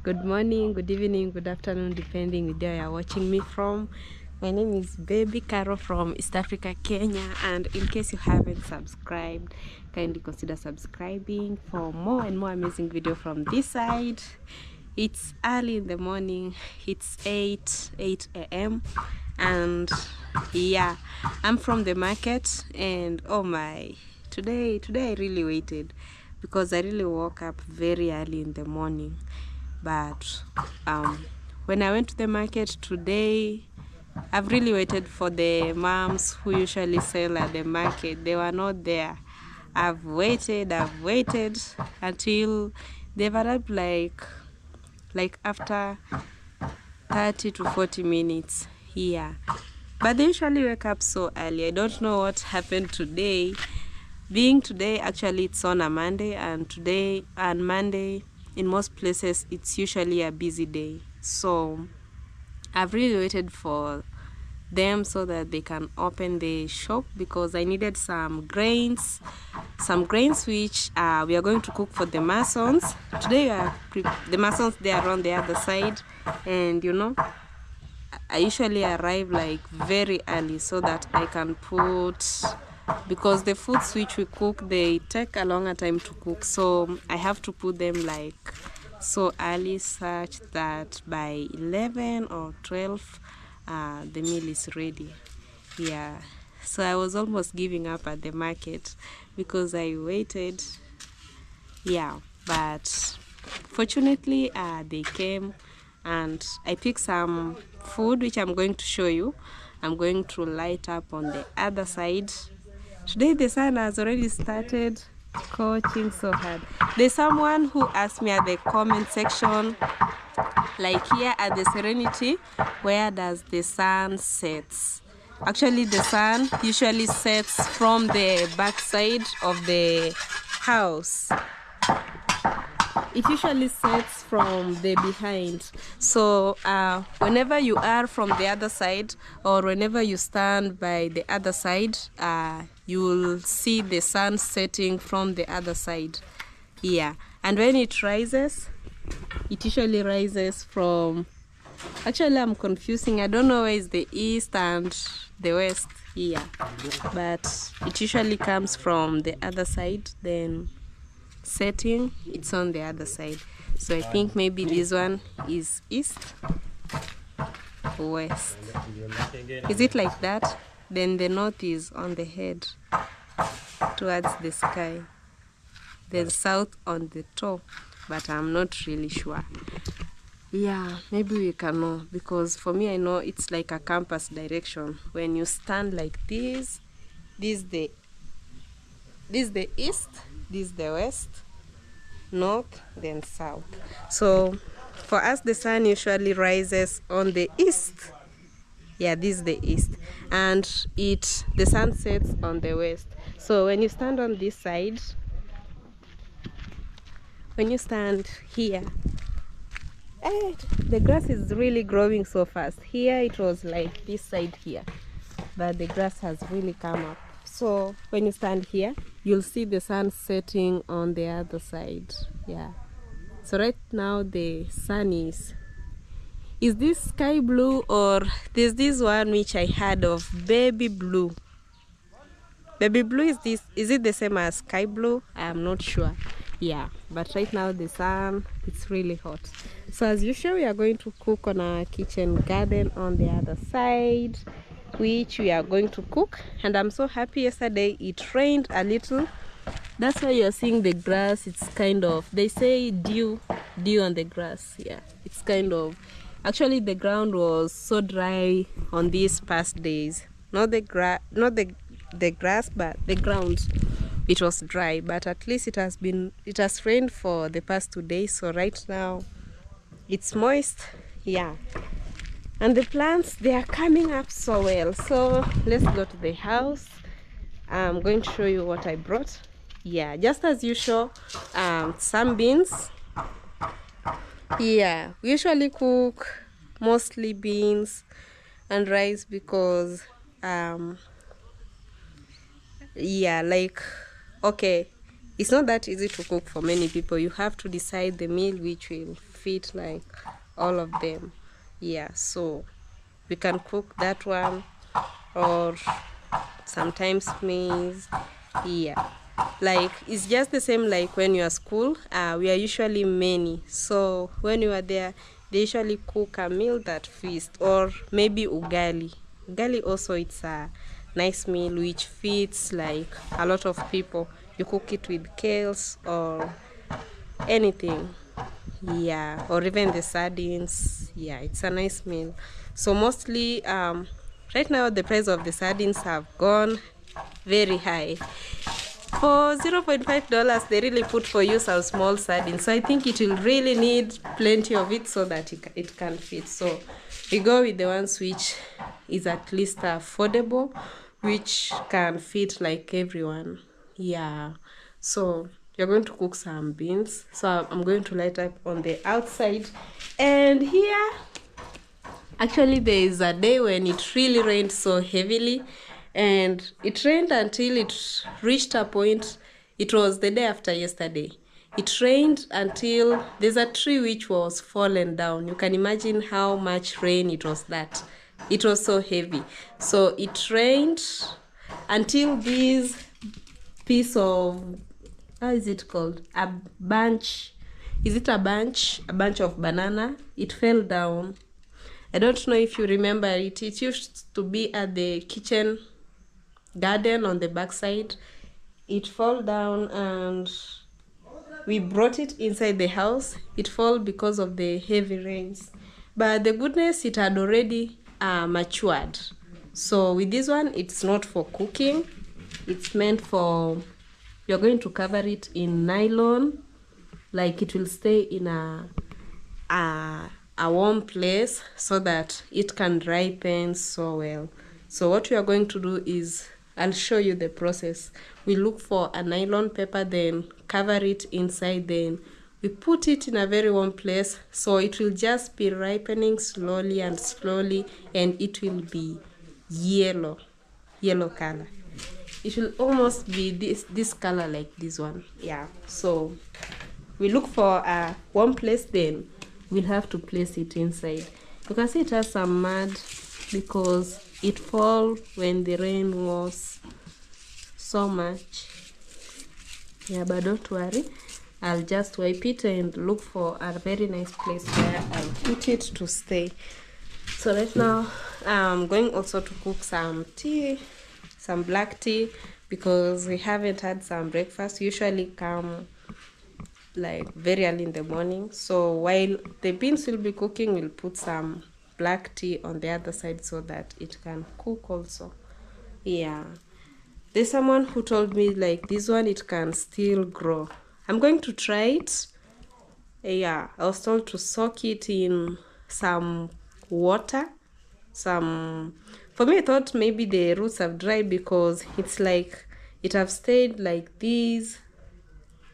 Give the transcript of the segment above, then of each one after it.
Good morning, good evening, good afternoon, depending where you are watching me from. My name is Baby Caro from East Africa, Kenya, and in case you haven't subscribed, kindly consider subscribing for more and more amazing video from this side. It's early in the morning. It's 8 a.m. and yeah, I'm from the market, and oh my, today I really waited because I really woke up very early in the morning. But when I went to the market today, I've really waited for the moms who usually sell at the market. They were not there. I've waited until they've arrived like after 30 to 40 minutes here. But they usually wake up so early. I don't know what happened today. Being today, actually it's on a Monday, and today and Monday in most places it's usually a busy day. So I've really waited for them so that they can open the shop because I needed some grains which we are going to cook for the Masons. Today the Masons, they are on the other side, and you know, I usually arrive like very early so that I can put, because the foods which we cook, they take a longer time to cook, so I have to put them like so early such that by 11 or 12 the meal is ready. Yeah, so I was almost giving up at the market because I waited. Yeah, but fortunately they came, and I picked some food which I'm going to show you. I'm going to light up on the other side. Today the sun has already started scorching so hard. There's someone who asked me at the comment section, like here at the Serenity, where does the sun sets? Actually, the sun usually sets from the back side of the house. It usually sets from the behind. So whenever you are from the other side, or whenever you stand by the other side, you will see the sun setting from the other side. Yeah, and when it rises, it usually rises from, actually I'm confusing, I don't know where is the east and the west here, but it usually comes from the other side, then setting, it's on the other side. So I think maybe this one is east, west. Is it like that? Then the north is on the head towards the sky, then south on the top, but I'm not really sure. Yeah, maybe we can know, because for me I know it's like a compass direction. When you stand like this is the east, this is the west, north, then south. So for us the sun usually rises on the east. Yeah, this is the east, and the sun sets on the west. So when you stand on this side, when you stand here, the grass is really growing so fast. Here it was like this side here, but the grass has really come up. So when you stand here, you'll see the sun setting on the other side. Yeah, so right now the sun is this sky blue, or there's this one which I had of baby blue. Baby blue, is it the same as sky blue? I'm not sure. Yeah, but right now the sun, it's really hot. So as usual, we are going to cook on our kitchen garden on the other side, which we are going to cook. And I'm so happy, yesterday it rained a little. That's why you're seeing the grass, it's kind of, they say dew on the grass. Yeah, it's kind of, actually the ground was so dry on these past days. Not the grass, but the ground, it was dry. But at least it has rained for the past 2 days, so right now it's moist. Yeah, and the plants, they are coming up so well. So let's go to the house. I'm going to show you what I brought. Yeah, just as usual, some beans. Yeah, we usually cook mostly beans and rice because yeah, like, okay, it's not that easy to cook for many people. You have to decide the meal which will fit like all of them. Yeah, so we can cook that one, or sometimes maize. Yeah, like it's just the same like when you are school. We are usually many, so when you are there, they usually cook a meal that feast, or maybe ugali also, it's a nice meal which fits like a lot of people. You cook it with kales or anything. Yeah, or even the sardines. Yeah, it's a nice meal. So mostly right now the price of the sardines have gone very high. For $0.5 they really put for you some small sardines, so I think it will really need plenty of it so that it can fit. So we go with the ones which is at least affordable, which can fit like everyone. Yeah, so you're going to cook some beans, so I'm going to light up on the outside. And here actually there is a day when it really rained so heavily, and it rained until it reached a point. It was the day after yesterday. It rained until there's a tree which was fallen down. You can imagine how much rain it was. That it was so heavy. So it rained until this piece of, how is it called, a bunch, is it a bunch of banana, it fell down. I don't know if you remember it. It used to be at the kitchen garden on the backside. It fell down and we brought it inside the house. It fell because of the heavy rains. But the goodness, it had already matured. So with this one, it's not for cooking. It's meant for, you're going to cover it in nylon. Like it will stay in a warm place so that it can ripen so well. So what we are going to do is, I'll show you the process. We look for a nylon paper, then cover it inside, then we put it in a very warm place, so it will just be ripening slowly and slowly, and it will be yellow color. It will almost be this color, like this one. Yeah, so we look for a warm place, then we'll have to place it inside. You can see it has some mud because it fell when the rain was so much. Yeah, but don't worry, I'll just wipe it and look for a very nice place where I'll put it to stay. So right now I'm going also to cook some tea, some black tea, because we haven't had some breakfast. Usually come like very early in the morning. So while the beans will be cooking, we'll put some black tea on the other side so that it can cook also. Yeah, there's someone who told me like this one, it can still grow. I'm going to try it. Yeah, I was told to soak it in some water. For me, I thought maybe the roots have dried because it's like it have stayed like this.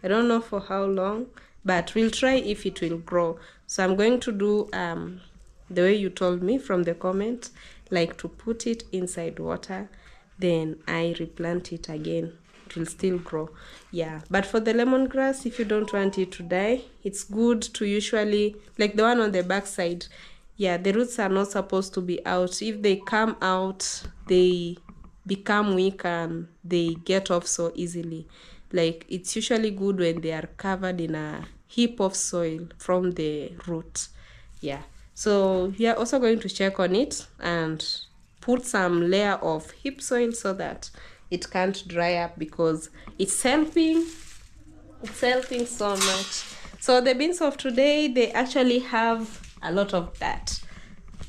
I don't know for how long, but we'll try if it will grow. So I'm going to do the way you told me from the comment, like to put it inside water, then I replant it again. It will still grow. Yeah, but for the lemongrass, if you don't want it to die, it's good to usually, like the one on the back side, yeah, the roots are not supposed to be out. If they come out, they become weak and they get off so easily. Like it's usually good when they are covered in a heap of soil from the root. Yeah, so we are also going to check on it and put some layer of heap soil so that it can't dry up, because it's helping so much. So the beans of today, they actually have a lot of that.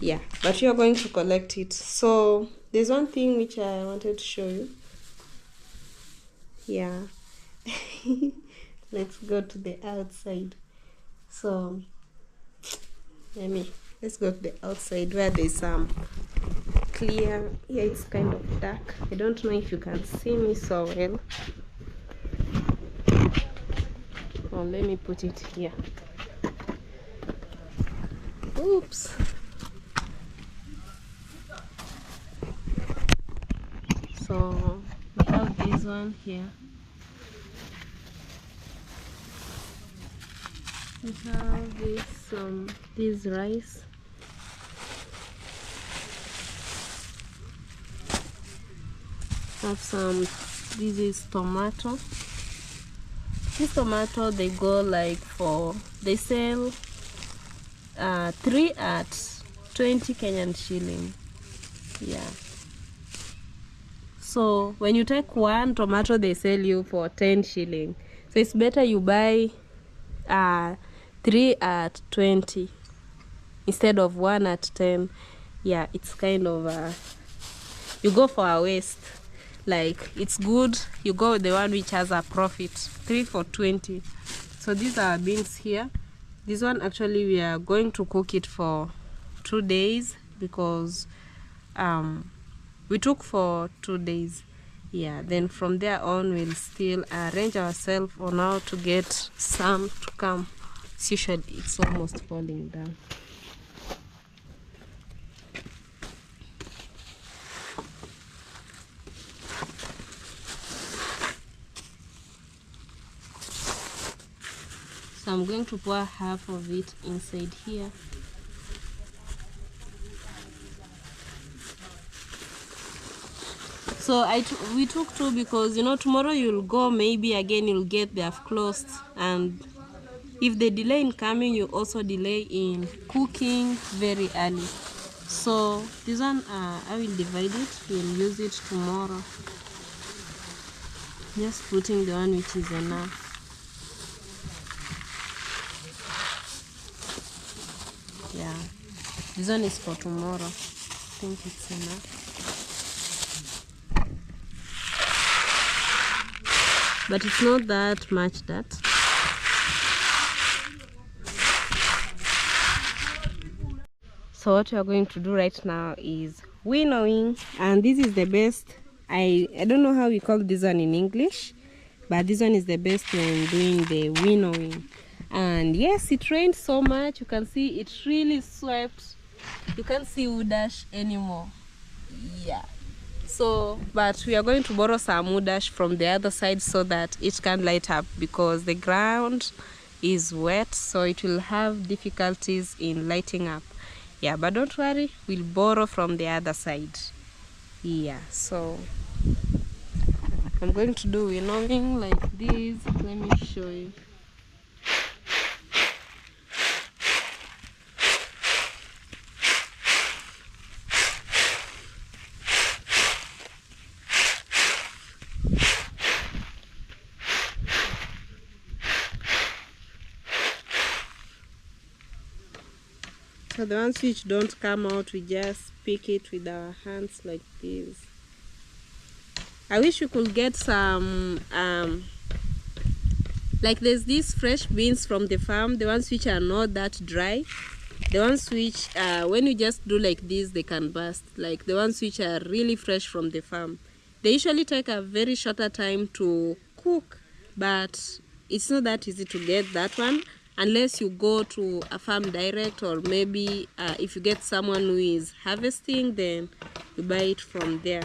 Yeah, but you are going to collect it. So there's one thing which I wanted to show you. Yeah. Let's go to the outside. So let's go to the outside where there's some clear. Yeah, it's kind of dark. I don't know if you can see me so well. Oh, let me put it here. Oops. So we have this one here. We have this rice. Have some. This is tomato. This tomato they go like they sell 3 at 20 Kenyan shilling. Yeah. So when you take 1 tomato, they sell you for 10 shilling. So it's better you buy 3 at 20 instead of 1 at 10. Yeah, it's kind of you go for a waste. Like, it's good you go with the one which has a profit. 3 for 20. So these are beans here. This one actually we are going to cook it for 2 days because we took for 2 days. Yeah, then from there on we'll still arrange ourselves on how to get some to come. Usually it's almost falling down. So I'm going to pour half of it inside here. So we took 2 because, you know, tomorrow you'll go, maybe again you'll get they have closed, and if they delay in coming, you also delay in cooking very early. So this one I will divide it. We'll use it tomorrow. Just putting the one which is enough. Yeah, this one is for tomorrow. I think it's enough. But it's not that much that. So what we are going to do right now is winnowing, and this is the best. I don't know how we call this one in English, but this one is the best when doing the winnowing. And yes, it rained so much, you can see it really swept. You can't see wood ash anymore. Yeah. So, but we are going to borrow some wood ash from the other side so that it can light up, because the ground is wet, so it will have difficulties in lighting up. Yeah, but don't worry, we'll borrow from the other side. Yeah, so I'm going to do winnowing like this. Let me show you. So the ones which don't come out, we just pick it with our hands like this. I wish we could get some, like there's these fresh beans from the farm, the ones which are not that dry. The ones which, when you just do like this, they can burst. Like the ones which are really fresh from the farm. They usually take a very shorter time to cook, but it's not that easy to get that one. Unless you go to a farm direct, or maybe if you get someone who is harvesting, then you buy it from there.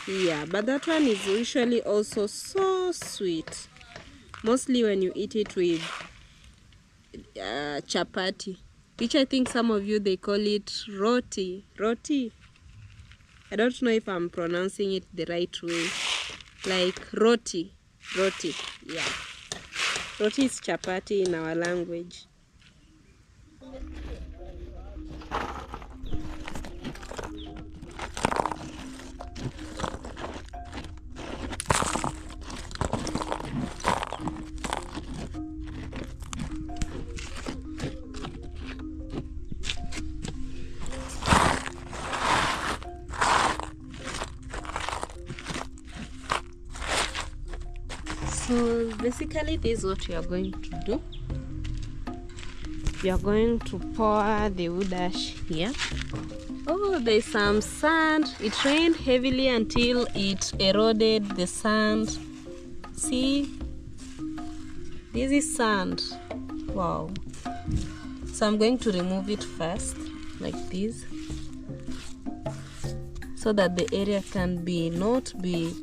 Yeah, but that one is usually also so sweet, mostly when you eat it with chapati, which I think some of you they call it roti. I don't know if I'm pronouncing it the right way. Like roti, yeah. Roti is chapati in our language. So basically this is what we are going to do. We are going to pour the wood ash here. Oh, there's some sand. It rained heavily until it eroded the sand. See? This is sand. Wow. So I'm going to remove it first, like this, so that the area can not be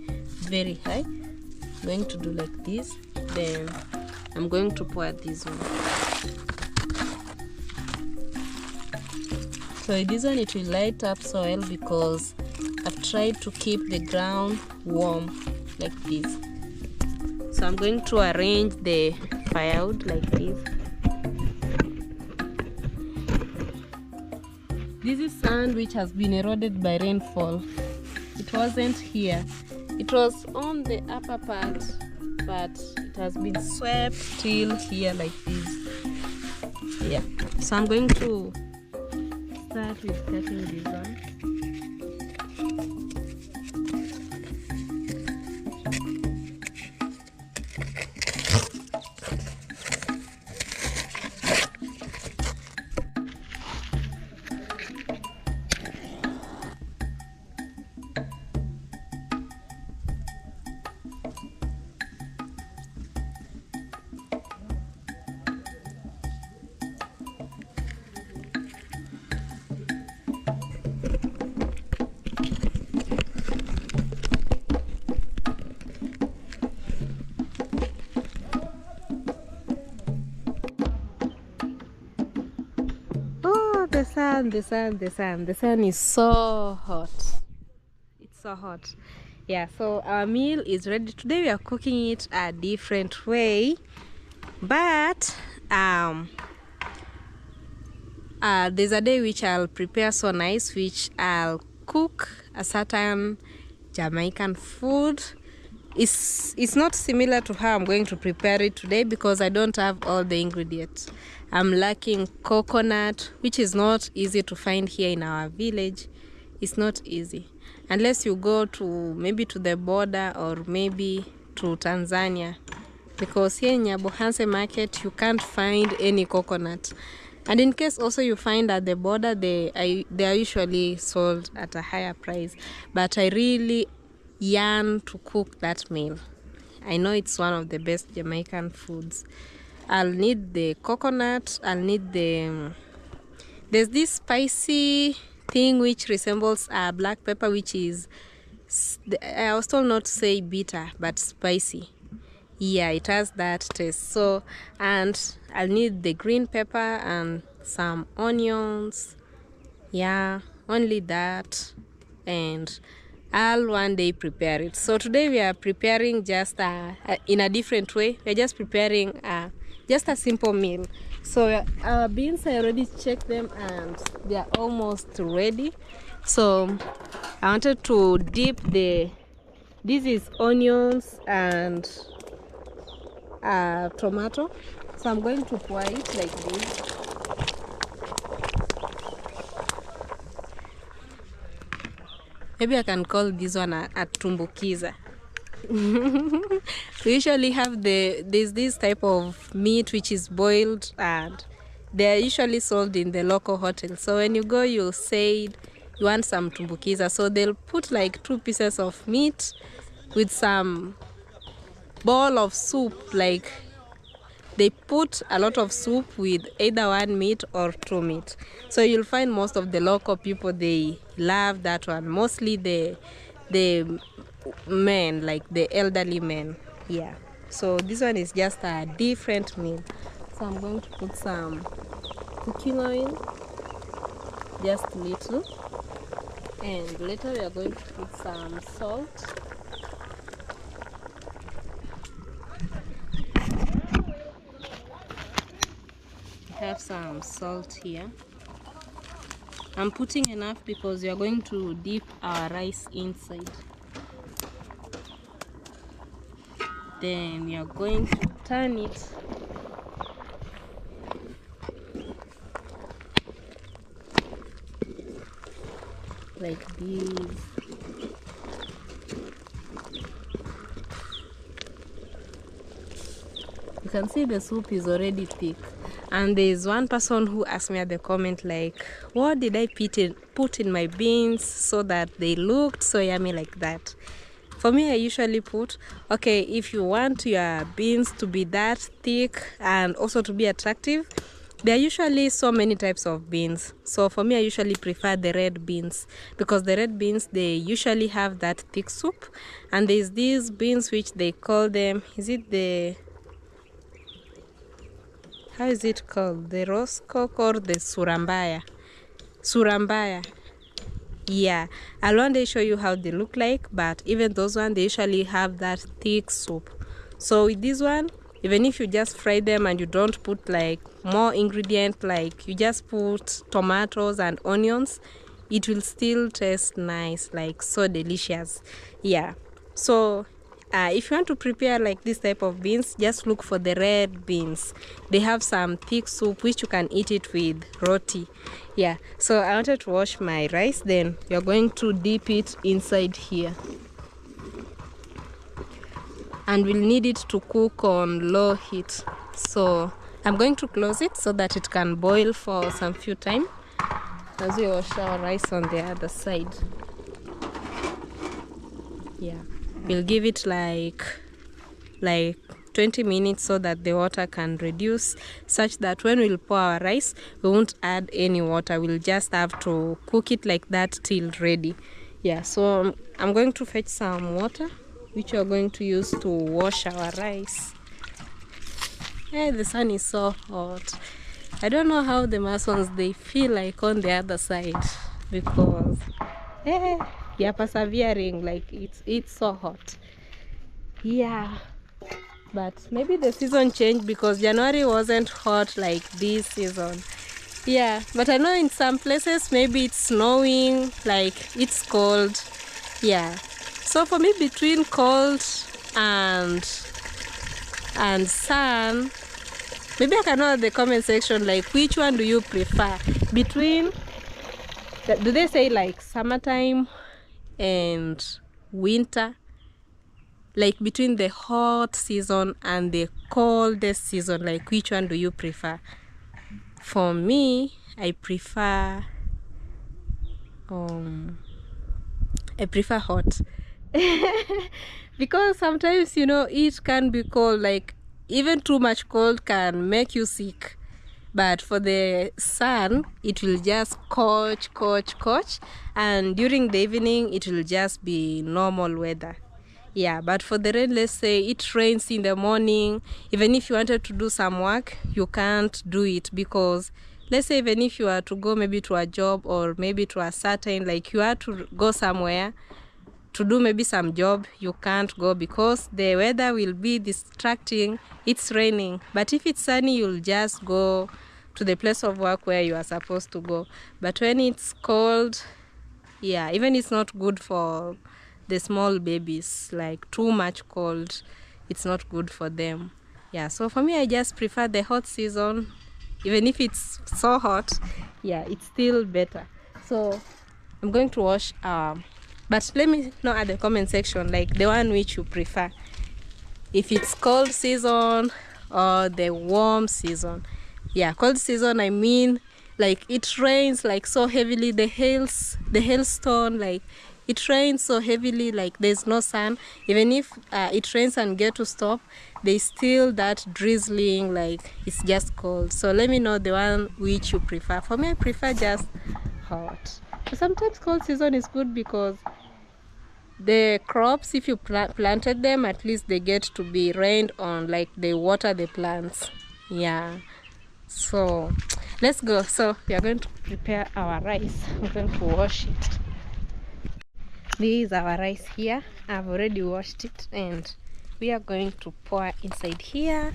very high. I'm going to do like this, then I'm going to pour this one. So this one, it will light up soil because I've tried to keep the ground warm like this. So I'm going to arrange the firewood like this. This is sand which has been eroded by rainfall. It wasn't here. It was on the upper part, but it has been swept till here like this. Yeah. So I'm going to start with cutting this one. The sun is so hot. It's so hot. Yeah, so our meal is ready. Today we are cooking it a different way, but there's a day which I'll prepare so nice, which I'll cook a certain Jamaican food. It's not similar to how I'm going to prepare it today because I don't have all the ingredients. I'm lacking coconut, which is not easy to find here in our village. It's not easy unless you go to maybe to the border or maybe to Tanzania, because here in Nyabohanse market you can't find any coconut. And in case also you find at the border, they are usually sold at a higher price. But I really yearn to cook that meal. I know it's one of the best Jamaican foods. I'll need the coconut. I'll need there's this spicy thing which resembles a black pepper, which is, I was told not to say bitter, but spicy. Yeah, it has that taste. So, and I'll need the green pepper and some onions. Yeah, only that. And I'll one day prepare it. So today we are preparing just in a different way. We're just preparing just a simple meal. So our beans, I already checked them and they are almost ready. So I wanted to dip this is onions and tomato. So I'm going to pour it like this. Maybe I can call this one a tumbukiza. We usually have there's this type of meat which is boiled and they're usually sold in the local hotel. So when you go, you say you want some tumbukiza. So they'll put like 2 pieces of meat with some bowl of soup. Like they put a lot of soup with either 1 meat or 2 meat. So you'll find most of the local people, they love that one. Mostly the men, like the elderly men. Yeah. So this one is just a different meal. So I'm going to put some cooking oil, just a little. And later we are going to put some salt. Have some salt here. I'm putting enough because we are going to dip our rice inside. Then we are going to turn it like this. You can see the soup is already thick. And there's one person who asked me at the comment, like, what did I put in my beans so that they looked so yummy like that? For me, I usually put, okay, if you want your beans to be that thick and also to be attractive, there are usually so many types of beans. So for me, I usually prefer the red beans because the red beans, they usually have that thick soup. And there's these beans which they call them, is it the... how is it called? The rosecock or the surambaya? surambaya. Yeah, I'll one day show you how they look like, but even those ones, they usually have that thick soup. So with this one, even if you just fry them and you don't put like more ingredient, like you just put tomatoes and onions, it will still taste nice, like so delicious. Yeah, so if you want to prepare like this type of beans, just look for the red beans. They have some thick soup which you can eat it with roti. Yeah, so I wanted to wash my rice. Then you're going to dip it inside here, and we'll need it to cook on low heat. So I'm going to close it so that it can boil for some few time as we wash our rice on the other side. Yeah, we'll give it like 20 minutes so that the water can reduce, such that when we'll pour our rice, we won't add any water. We'll just have to cook it like that till ready. Yeah, so I'm going to fetch some water which we're going to use to wash our rice. Hey, the sun is so hot. I don't know how the Masons they feel like on the other side, because yeah, persevering, like it's so hot. Yeah, but maybe the season changed, because January wasn't hot like this season. Yeah, but I know in some places maybe it's snowing, like it's cold. Yeah, so for me, between cold and sun, maybe I can know in the comment section, like, which one do you prefer between, do they say like summertime and winter? Like between the hot season and the coldest season, like which one do you prefer? For me, I prefer hot. Because sometimes, you know, it can be cold, like even too much cold can make you sick. But for the sun, it will just scorch, and during the evening it will just be normal weather. Yeah, but for the rain, let's say it rains in the morning, even if you wanted to do some work, you can't do it, because let's say even if you are to go maybe to a job, or maybe to a certain, like you are to go somewhere to do maybe some job, you can't go because the weather will be distracting. It's raining. But if it's sunny, you'll just go to the place of work where you are supposed to go. But when it's cold, yeah, even it's not good for the small babies, like too much cold, it's not good for them. Yeah, so for me, I just prefer the hot season. Even if it's so hot, yeah, it's still better. So I'm going to wash but let me know at the comment section, like the one which you prefer, if it's cold season or the warm season. Yeah, cold season, I mean, like it rains like so heavily, the hailstone, like it rains so heavily, like there's no sun. Even if it rains and get to stop, there's still that drizzling, like it's just cold. So let me know the one which you prefer. For me, I prefer just hot. But sometimes cold season is good, because the crops, if you planted them, at least they get to be rained on, like they water the plants. Yeah, so let's go. So we are going to prepare our rice. I'm going to wash it. This is our rice here. I've already washed it, and we are going to pour inside here.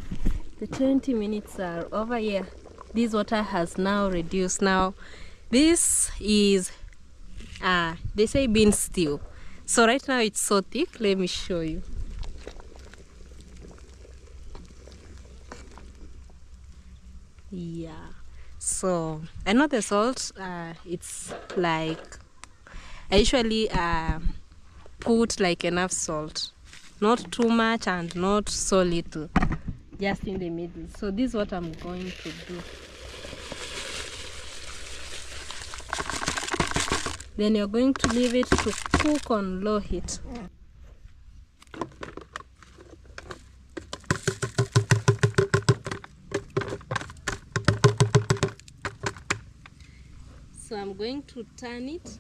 The 20 minutes are over here. This water has now reduced. Now this is they say bean stew. So right now it's so thick. Let me show you. Yeah, so I know the salt, it's like, I usually put like enough salt, not too much and not so little, just in the middle. So this is what I'm going to do. Then you're going to leave it to cook on low heat. So I'm going to turn it.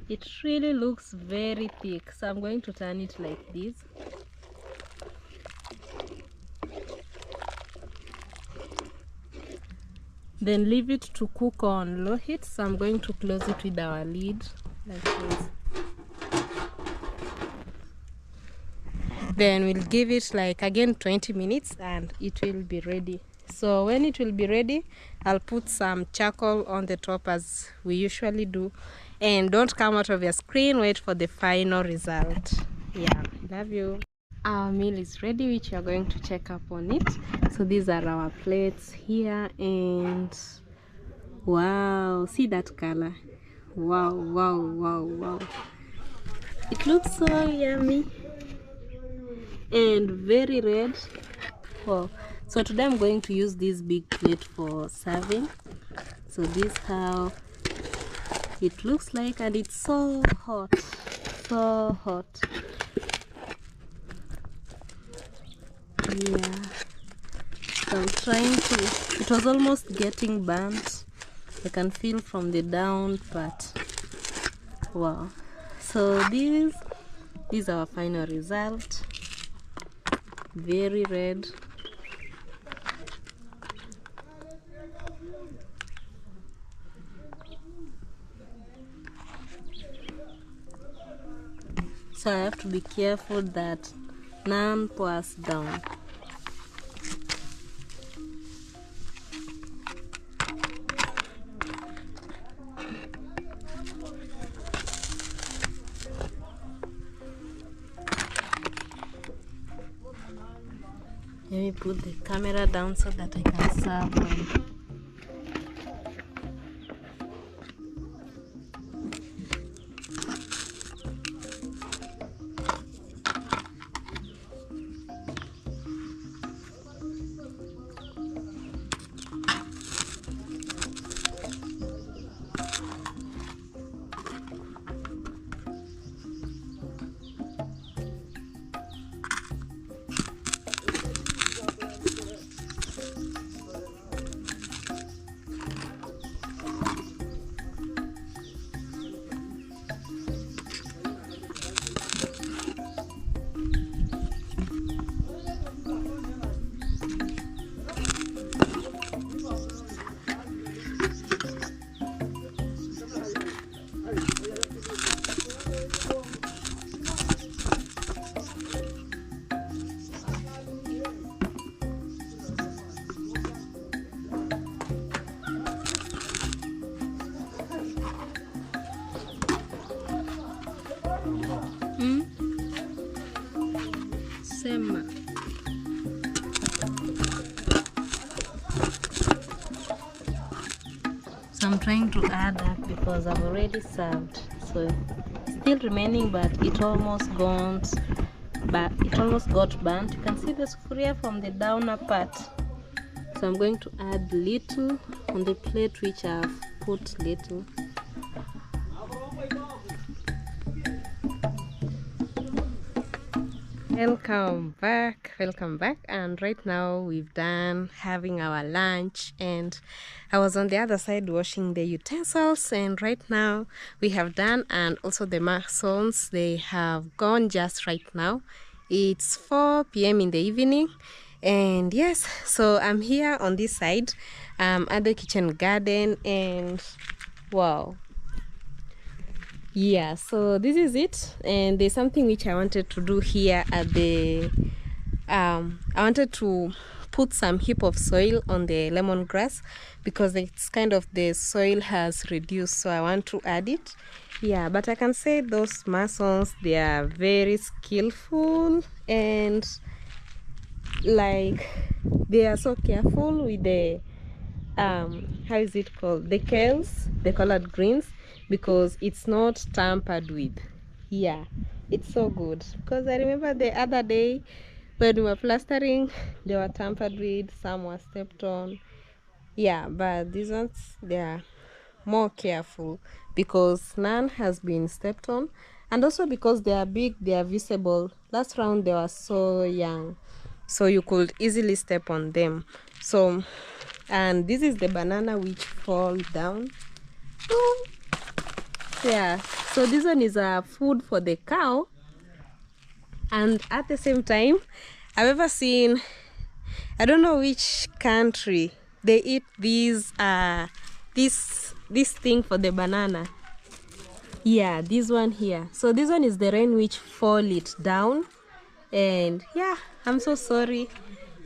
It really looks very thick, so I'm going to turn it like this. then leave it to cook on low heat. So I'm going to close it with our lid like this. Then we'll give it like again 20 minutes and it will be ready. So when it will be ready, I'll put some charcoal on the top as we usually do. And don't come out of your screen, wait for the final result. Yeah, love you. Our meal is ready, which you're going to check up on it. So these are our plates here, and wow, see that color. Wow, wow, wow, wow. It looks so yummy and very red. Wow. So today I'm going to use this big plate for serving. So this how it looks like, and it's so hot, so hot. Yeah, so I'm trying to, it was almost getting burnt. I can feel from the down part. Wow. So this is our final result. Very red. So I have to be careful that none pours down. Let me put the camera down so that I can serve them. Sema. So I'm trying to add up because I've already served. So still remaining, but it almost got burnt. You can see the sufuria from the downer part. So I'm going to add little on the plate, which I've put little. Welcome back, and right now we've done having our lunch, and I was on the other side washing the utensils, and right now we have done, and also the masons, they have gone just right now. It's 4 p.m. in the evening, and yes, so I'm here on this side at the kitchen garden, and wow. Yeah, so this is it, and there's something which I wanted to do here at the I wanted to put some heap of soil on the lemongrass because it's kind of, the soil has reduced, so I want to add it. Yeah, but I can say those masons, they are very skillful, and like they are so careful with the how is it called, the kales, the colored greens, because it's not tampered with. Yeah, it's so good, because I remember the other day when we were plastering, they were tampered with, some were stepped on. Yeah, but these ones, they are more careful because none has been stepped on, and also because they are big, they are visible. Last round they were so young, so you could easily step on them. So, and this is the banana which fall down. Yeah, so this one is a food for the cow, and at the same time, I've ever seen, I don't know which country, they eat these this thing for the banana. Yeah, this one here. So this one is the rain which fall it down, and yeah, I'm so sorry.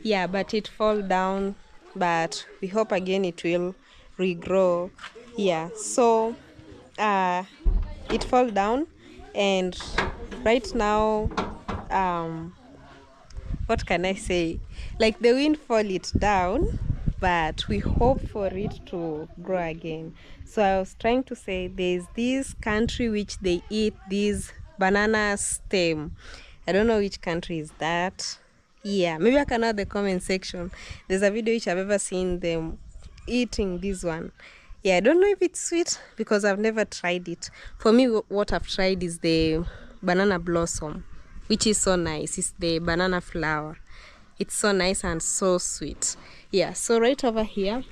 Yeah, but it fall down, but we hope again it will regrow. Yeah, so it fall down, and right now, what can I say? Like the wind fall it down, but we hope for it to grow again. So I was trying to say there's this country which they eat this banana stem. I don't know which country is that. Yeah, maybe I can add the comment section. There's a video which I've ever seen them eating this one. Yeah, I don't know if it's sweet because I've never tried it. For me, what I've tried is the banana blossom, which is so nice. It's the banana flower. It's so nice and so sweet. Yeah, so right over here,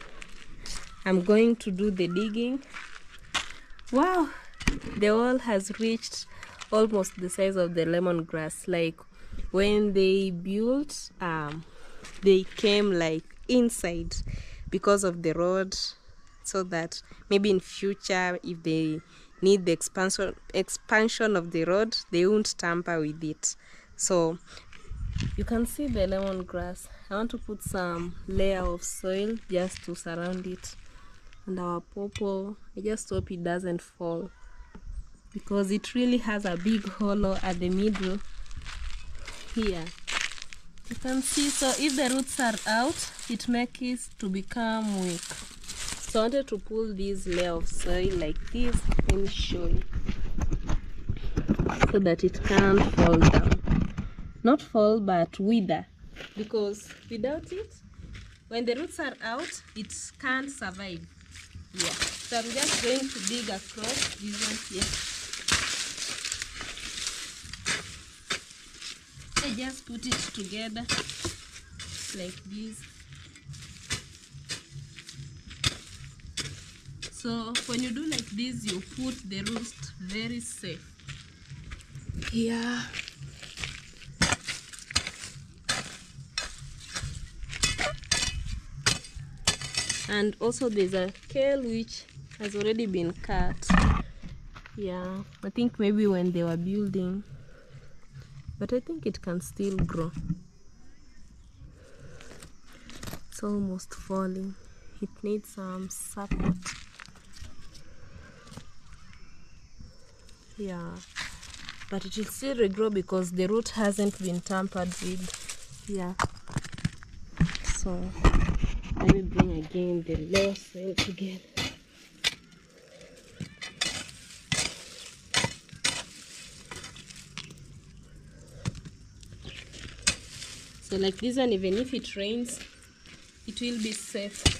I'm going to do the digging. Wow, the wall has reached almost the size of the lemongrass. Like when they built, they came like inside because of the road, so that maybe in future if they need the expansion of the road, they won't tamper with it. So you can see the lemongrass. I want to put some layer of soil just to surround it, and our pawpaw, I just hope it doesn't fall because it really has a big hollow at the middle here. You can see, so if the roots are out, it makes it to become weak. So I wanted to pull this layer of soil like this. Let me show you, so that it can't fall down. Not fall, but wither, because without it, when the roots are out, it can't survive. Yeah, so I'm just going to dig across this one here. I just put it together like this. So when you do like this, you put the roots very safe. Yeah. And also there's a kale which has already been cut. Yeah, I think maybe when they were building, but I think it can still grow. It's almost falling. It needs some support. Yeah, but it will still regrow because the root hasn't been tampered with. Yeah, so let me bring again the layer soil together. So like this one, even if it rains, it will be safe.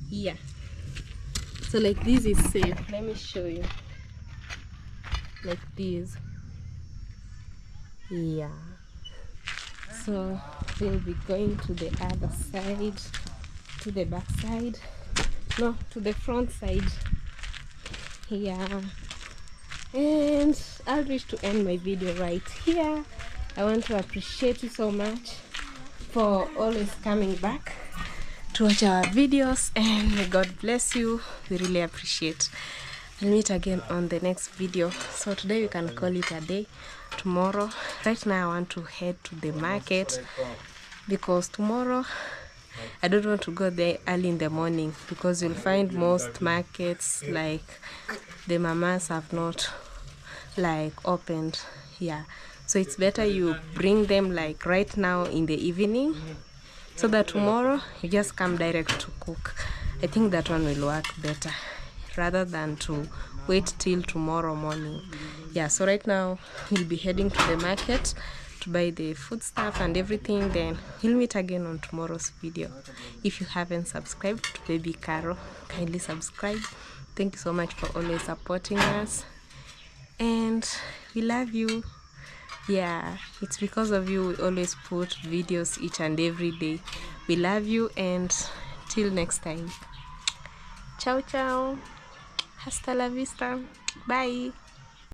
Yeah, so like this is safe. Let me show you, like this. Yeah, so we'll be going to the other side, to the back side, no, to the front side. Yeah, and I'll wish to end my video right here. I want to appreciate you so much for always coming back to watch our videos, and may God bless you. We really appreciate. I'll meet again on the next video. So today we can call it a day. Tomorrow, right now I want to head to the market, because tomorrow I don't want to go there early in the morning, because you'll find most markets, like the mamas, have not like opened. Yeah, so it's better you bring them like right now in the evening, so that tomorrow you just come direct to cook. I think that one will work better rather than to wait till tomorrow morning. Yeah, so right now we'll be heading to the market to buy the food stuff and everything. Then we'll meet again on tomorrow's video. If you haven't subscribed to Baby Caro, kindly subscribe. Thank you so much for always supporting us, and we love you. Yeah, it's because of you we always put videos each and every day. We love you, and till next time. Ciao ciao. Hasta la vista. Bye.